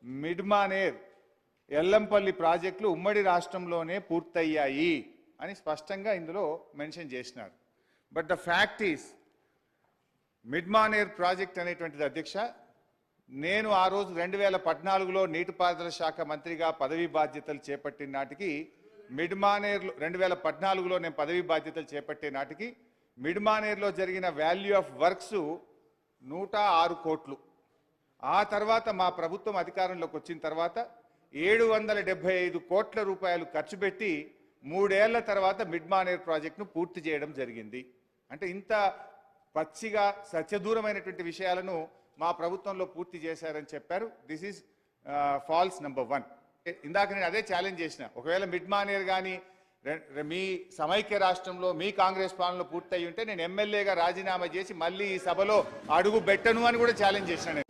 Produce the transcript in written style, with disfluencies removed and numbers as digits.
మిడ్మానేర్ ఎల్లంపల్లి ప్రాజెక్టులు ఉమ్మడి రాష్ట్రంలోనే పూర్తయ్యాయి అని స్పష్టంగా ఇందులో మెన్షన్ చేసినారు. But the fact is Mid Manair project అనేటువంటిది అధ్యక్ష, నేను ఆ రోజు 2014లో నీటిపారుదల శాఖ మంత్రిగా పదవీ బాధ్యతలు చేపట్టిన నాటికి మిడ్మానేర్లో 2014లో నేను పదవీ బాధ్యతలు చేపట్టే నాటికి మిడ్మానేర్లో జరిగిన వాల్యూ ఆఫ్ వర్క్స్ 106 కోట్లు. ఆ తర్వాత మా ప్రభుత్వం అధికారంలోకి వచ్చిన తర్వాత 775 కోట్ల రూపాయలు ఖర్చు పెట్టి 3 ఏళ్ల తర్వాత మిడ్మానేర్ ప్రాజెక్టును పూర్తి చేయడం జరిగింది. అంటే ఇంత పచ్చిగా సత్యదూరమైనటువంటి విషయాలను మా ప్రభుత్వంలో పూర్తి చేశారని చెప్పారు. This is false number 1. ఇందాక నేను అదే ఛాలెంజ్ చేసిన, ఒకవేళ మిడ్మానేర్ కానీ మీ సమైక్య రాష్ట్రంలో మీ కాంగ్రెస్ పాలనలో పూర్తయి ఉంటే నేను ఎమ్మెల్యేగా రాజీనామా చేసి మళ్ళీ ఈ సభలో అడుగు పెట్టను అని కూడా ఛాలెంజ్ చేసిన.